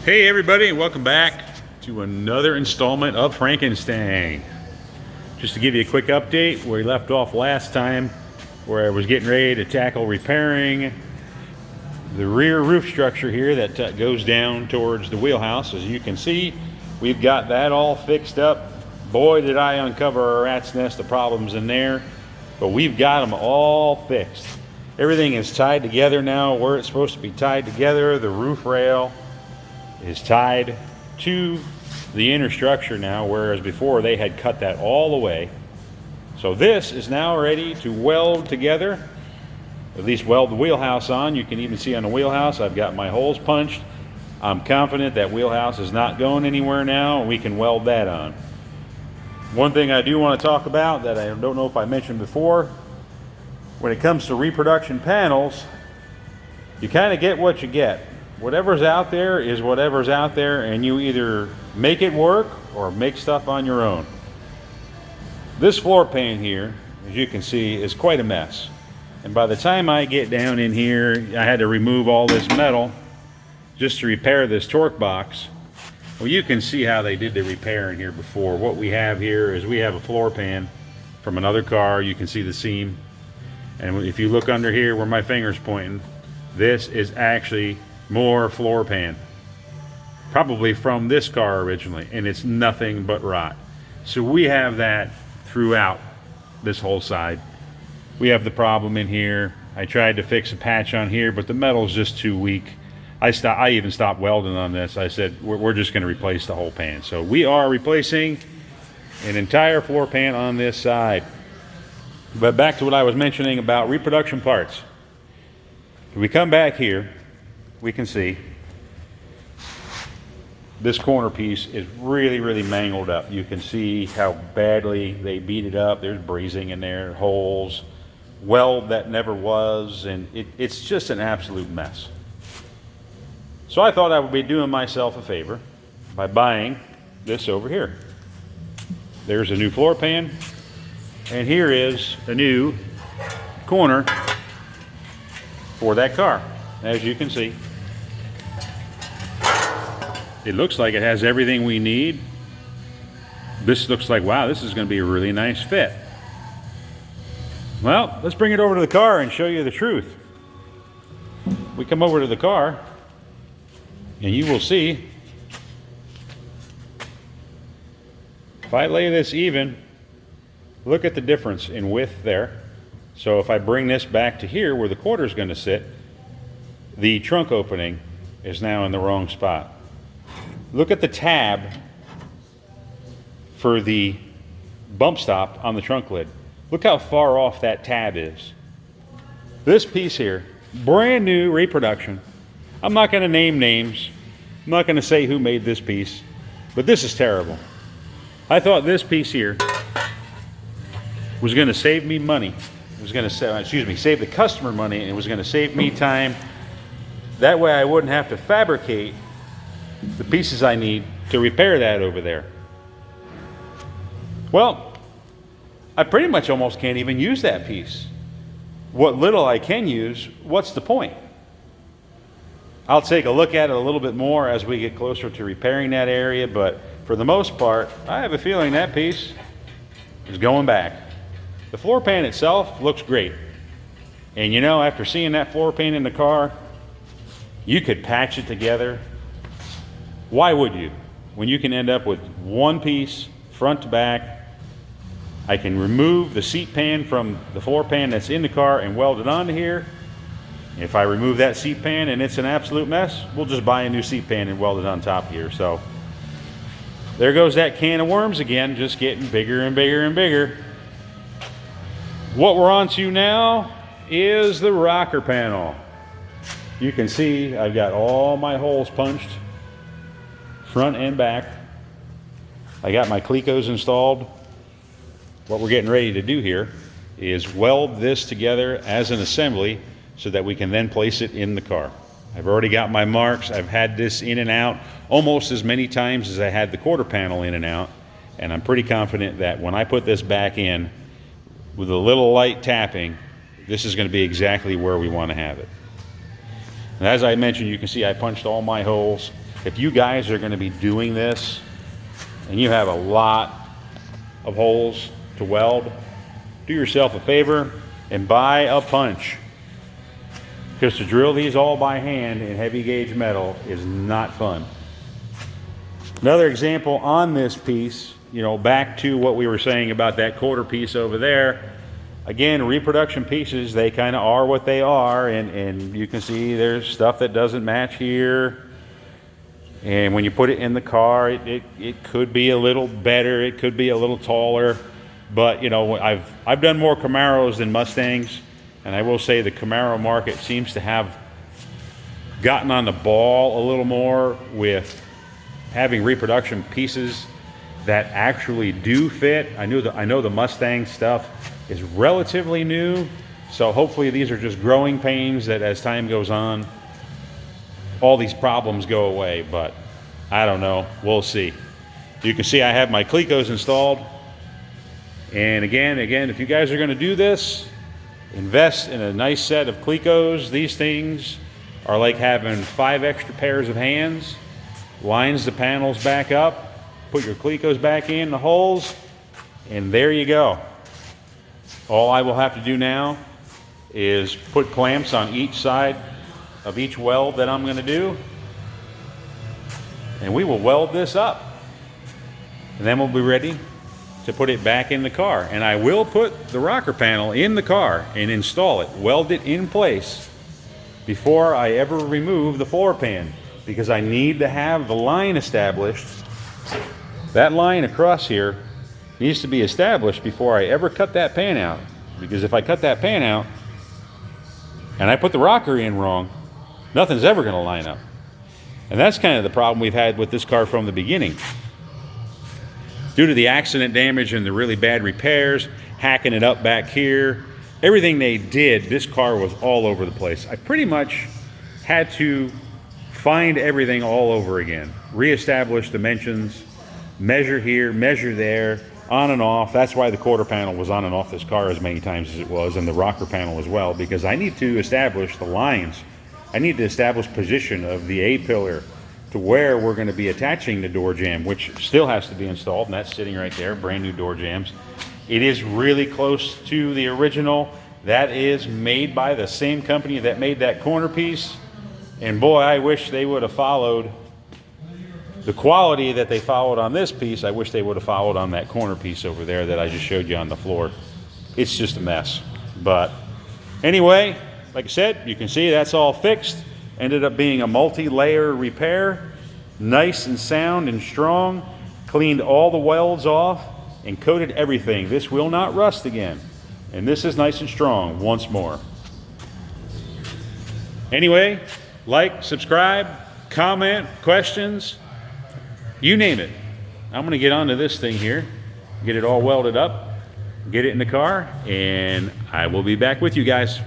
Hey everybody, and welcome back to another installment of Frankenstang. Just to give you a quick update where we left off last time, where I was getting ready to tackle repairing the rear roof structure here that goes down towards the wheelhouse. As you can see, we've got that all fixed up. Boy, did I uncover a rat's nest of problems in there, but we've got them all fixed. Everything is tied together now where it's supposed to be tied together. The roof rail is tied to the inner structure now, whereas before they had cut that all the way. So this is now ready to weld together, at least weld the wheelhouse on. You can even see on the wheelhouse I've got my holes punched. I'm confident that wheelhouse is not going anywhere now, and we can weld that on. One thing I do want to talk about that I don't know if I mentioned before, when it comes to reproduction panels, you kind of get what you get. Whatever's out there is whatever's out there, and you either make it work or make stuff on your own. This floor pan here, as you can see, is quite a mess. And by the time I get down in here, I had to remove all this metal just to repair this torque box. Well, you can see how they did the repair in here before. What we have here is we have a floor pan from another car. You can see the seam. And if you look under here where my finger's pointing, this is actually more floor pan, probably from this car originally, and it's nothing but rot. So we have that throughout this whole side. We have the problem in here. I tried to fix a patch on here, but the metal's just too weak. I even stopped welding on this. I said we're just going to replace the whole pan. So we are replacing an entire floor pan on this side. But back to what I was mentioning about reproduction parts. If we come back here, we can see this corner piece is really mangled up. You can see how badly they beat it up. There's brazing in there, holes, weld that never was, and it's just an absolute mess. So I thought I would be doing myself a favor by buying this over here. There's a new floor pan, and here is a new corner for that car. As you can see, it looks like it has everything we need. This looks like, wow, this is going to be a really nice fit. Well, let's bring it over to the car and show you the truth. We come over to the car, and you will see, if I lay this even, look at the difference in width there. So if I bring this back to here where the quarter is going to sit, the trunk opening is now in the wrong spot. Look at the tab for the bump stop on the trunk lid. Look how far off that tab is. This piece here, brand new reproduction. I'm not going to name names. I'm not going to say who made this piece, but this is terrible. I thought this piece here was going to save me money. It was going to save the customer money, and it was going to save me time. That way I wouldn't have to fabricate the pieces I need to repair that over there. Well, I pretty much almost can't even use that piece. What little I can use, what's the point? I'll take a look at it a little bit more as we get closer to repairing that area, but for the most part, I have a feeling that piece is going back. The floor pan itself looks great. And you know, after seeing that floor pan in the car, you could patch it together. Why would you? When you can end up with one piece, front to back. I can remove the seat pan from the floor pan that's in the car and weld it onto here. If I remove that seat pan and it's an absolute mess, we'll just buy a new seat pan and weld it on top here. So there goes that can of worms again, just getting bigger and bigger and bigger. What we're on to now is the rocker panel. You can see I've got all my holes punched, front and back. I got my clecos installed. What we're getting ready to do here is weld this together as an assembly so that we can then place it in the car. I've already got my marks. I've had this in and out almost as many times as I had the quarter panel in and out, and I'm pretty confident that when I put this back in with a little light tapping, this is going to be exactly where we want to have it. And as I mentioned, you can see I punched all my holes. if you guys are going to be doing this and you have a lot of holes to weld, do yourself a favor and buy a punch. Because to drill these all by hand in heavy gauge metal is not fun. Another example on this piece, you know, back to what we were saying about that quarter piece over there. Again, reproduction pieces, they kind of are what they are, and you can see there's stuff that doesn't match here. And when you put it in the car, it could be a little better, it could be a little taller. But you know, I've done more Camaros than Mustangs, and I will say the Camaro market seems to have gotten on the ball a little more with having reproduction pieces that actually do fit. I know the Mustang stuff is relatively new, so hopefully these are just growing pains that as time goes on, all these problems go away, but I don't know, we'll see. You can see I have my Clecos installed, and again, if you guys are gonna do this, invest in a nice set of Clecos. These things are like having 5 extra pairs of hands. Lines the panels back up, put your Clecos back in the holes, and there you go. All I will have to do now is put clamps on each side of each weld that I'm going to do, and we will weld this up, and then we'll be ready to put it back in the car. And I will put the rocker panel in the car and install it, weld it in place before I ever remove the floor pan, because I need to have the line established. That line across here needs to be established before I ever cut that pan out, because if I cut that pan out and I put the rocker in wrong, nothing's ever going to line up. And that's kind of the problem we've had with this car from the beginning. Due to the accident damage and the really bad repairs, hacking it up back here, everything they did, this car was all over the place. I pretty much had to find everything all over again, reestablish dimensions, measure here, measure there, on and off. That's why the quarter panel was on and off this car as many times as it was, and the rocker panel as well, because I need to establish the lines. I need to establish position of the A-pillar to where we're going to be attaching the door jamb, which still has to be installed, and that's sitting right there, brand new door jambs. It is really close to the original. That is made by the same company that made that corner piece, and boy, I wish they would have followed the quality that they followed on this piece. I wish they would have followed on that corner piece over there that I just showed you on the floor. It's just a mess. But anyway, like I said, you can see that's all fixed. Ended up being a multi-layer repair. Nice and sound and strong. Cleaned all the welds off and coated everything. This will not rust again. And this is nice and strong once more. Anyway, like, subscribe, comment, questions, you name it. I'm going to get onto this thing here, get it all welded up, get it in the car, and I will be back with you guys.